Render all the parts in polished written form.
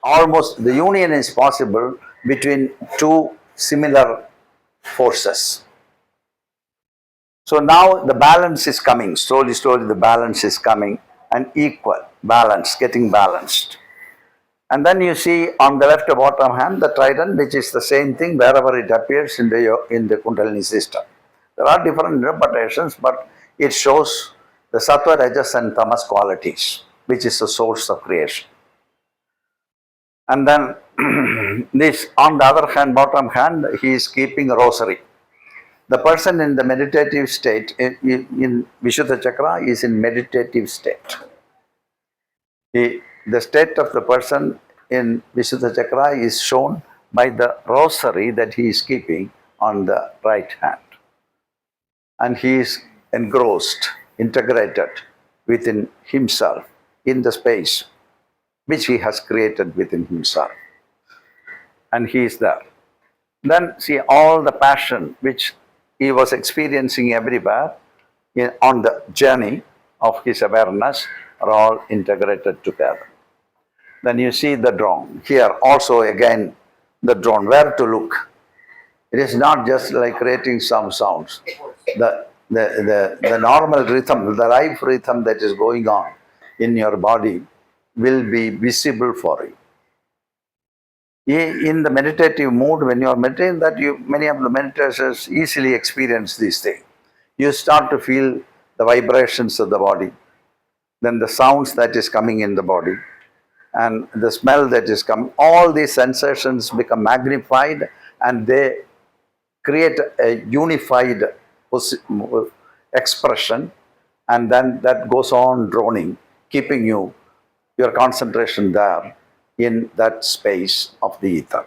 almost the union is possible between two similar forces. So now the balance is coming, slowly the balance is coming, and equal, balance, getting balanced. And then you see on the left bottom hand the trident, which is the same thing wherever it appears in the Kundalini system. There are different interpretations, but it shows the sattva, rajas and tamas qualities, which is the source of creation. And then this, on the other hand, bottom hand, he is keeping a rosary. The person in the meditative state, in Visuddha Chakra, is in meditative state. The state of the person in Visuddha Chakra is shown by the rosary that he is keeping on the right hand. And he is engrossed, integrated within himself in the space which he has created within himself. And he is there. Then see all the passion which he was experiencing everywhere on the journey of his awareness are all integrated together. Then you see the drone. Here also again the drone, where to look. It is not just like creating some sounds. The normal rhythm, the life rhythm that is going on in your body will be visible for you. In the meditative mood, when you are meditating, that many of the meditators easily experience these things. You start to feel the vibrations of the body, then the sounds that is coming in the body, and the smell that is coming. All these sensations become magnified and they create a unified expression, and then that goes on droning, keeping your concentration there in that space of the ether.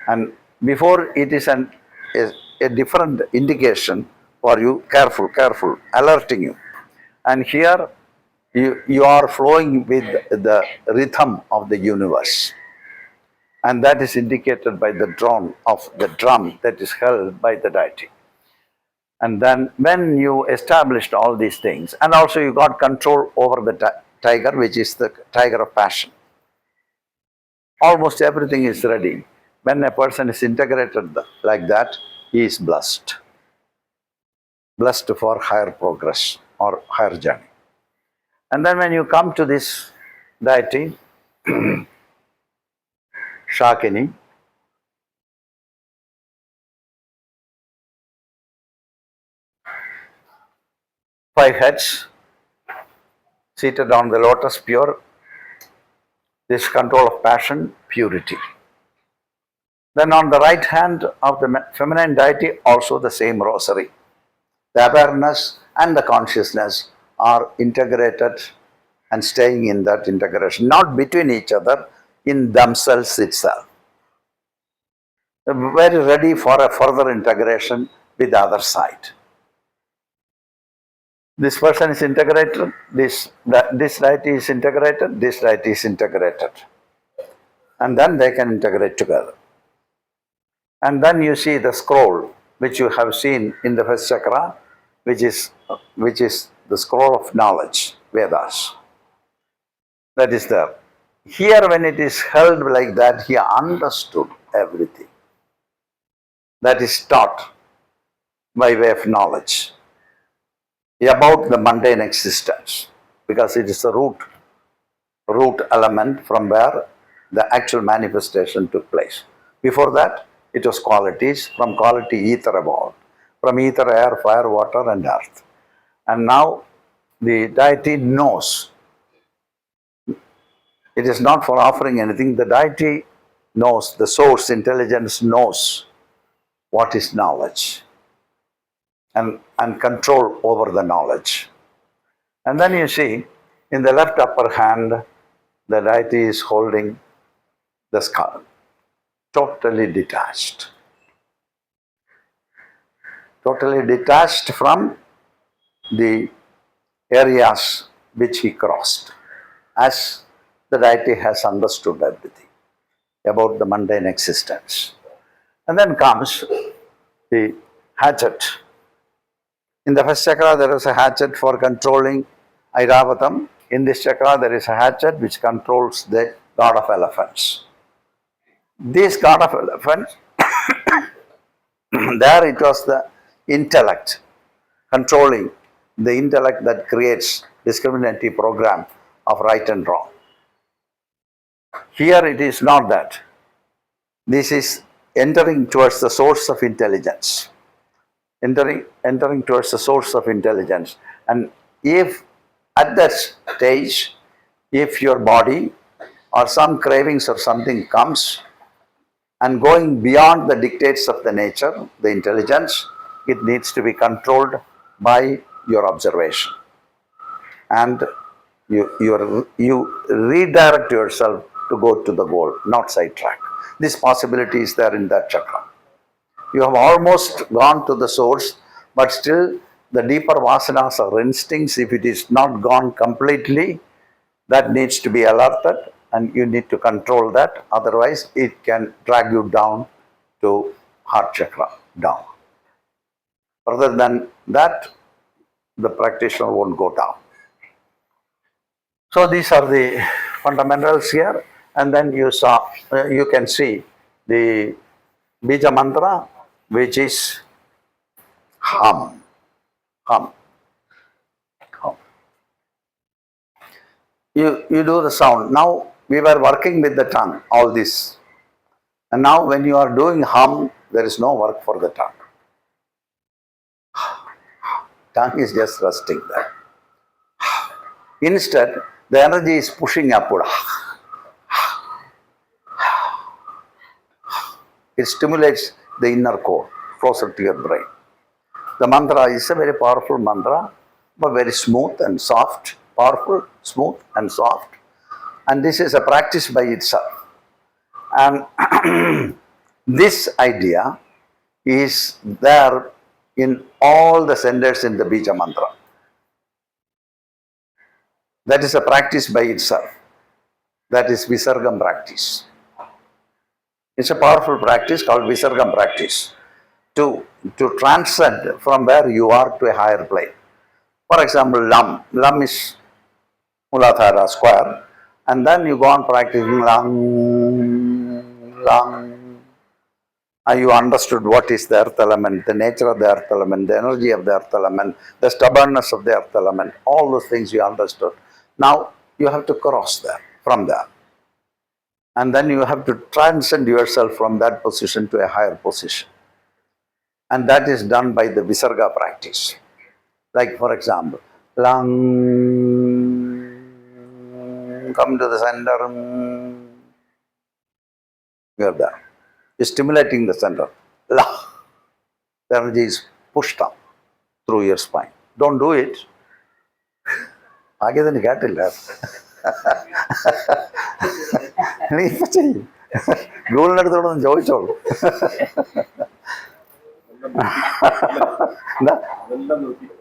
And before it is a different indication for you, careful, alerting you. And here you are flowing with the rhythm of the universe. And that is indicated by the drum that is held by the deity. And then when you established all these things, and also you got control over the tiger, which is the tiger of passion. Almost everything is ready. When a person is integrated like that, he is blessed. Blessed for higher progress or higher journey. And then when you come to this deity, Shakini, five heads, seated on the lotus, pure, this control of passion, purity. Then on the right hand of the feminine deity, also the same rosary. The awareness and the consciousness are integrated and staying in that integration, not between each other, in themselves itself. They're very ready for a further integration with the other side. This person is integrated, this deity is integrated, this deity is integrated. And then they can integrate together. And then you see the scroll, which you have seen in the first chakra, which is the scroll of knowledge, Vedas. That is there. Here when it is held like that, he understood everything. That is taught by way of knowledge about the mundane existence, because it is the root element from where the actual manifestation took place. Before that, it was qualities. From quality, ether evolved. From ether, air, fire, water, and earth. And now the deity knows. It is not for offering anything. The deity knows, the source, intelligence knows what is knowledge and control over the knowledge. And then you see, in the left upper hand, the deity is holding the skull, totally detached. Totally detached from the areas which he crossed, as the deity has understood everything about the mundane existence. And then comes the hatchet. In the first chakra, there is a hatchet for controlling Iravatham. In this chakra, there is a hatchet which controls the god of elephants. This god of elephants, there it was the intellect controlling, the intellect that creates discriminative program of right and wrong. Here it is not that. This is entering towards the source of intelligence. Entering towards the source of intelligence. And if at that stage, if your body or some cravings or something comes and going beyond the dictates of the nature, the intelligence, it needs to be controlled by your observation. And you redirect yourself to go to the goal, not sidetrack. This possibility is there in that chakra. You have almost gone to the source, but still the deeper vasanas or instincts, if it is not gone completely, that needs to be alerted and you need to control that. Otherwise, it can drag you down to heart chakra, down. Other than that, the practitioner won't go down. So these are the fundamentals here, and then you can see the beeja mantra, which is hum, hum, hum. You do the sound. Now we were working with the tongue, all this, and now when you are doing hum, there is no work for the tongue. Tongue is just resting there. Instead, the energy is pushing upward. It stimulates the inner core, closer to your brain. The mantra is a very powerful mantra, but very smooth and soft, powerful, smooth and soft. And this is a practice by itself. And this idea is there in all the centers in the beeja mantra. That is a practice by itself. That is Visargam practice. It's a powerful practice called Visargam practice. To transcend from where you are to a higher plane. For example, Lam. Lam is Muladhara square. And then you go on practicing Lang, Lang. And you understood what is the earth element, the nature of the earth element, the energy of the earth element, the stubbornness of the earth element. All those things you understood. Now you have to cross there, from there. And then you have to transcend yourself from that position to a higher position. And that is done by the Visarga practice. Like for example, Lang, come to the center, you are there. You're stimulating the center. La, the energy is pushed up through your spine. Don't do it. ആകെ കേട്ടില്ല നീ ഇപ്പൊ ചെയ്യും ഗൂഗിളിൻ്റെ അടുത്തോടൊന്ന് ചോദിച്ചോളൂ എന്താ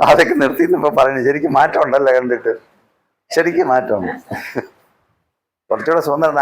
അതൊക്കെ നിർത്തിന്നിപ്പോ പറയുന്നത് ശരിക്കും മാറ്റം ഉണ്ടല്ലോ കണ്ടിട്ട് ശരിക്കും മാറ്റമുണ്ട് കുറച്ചുകൂടെ സ്വന്തം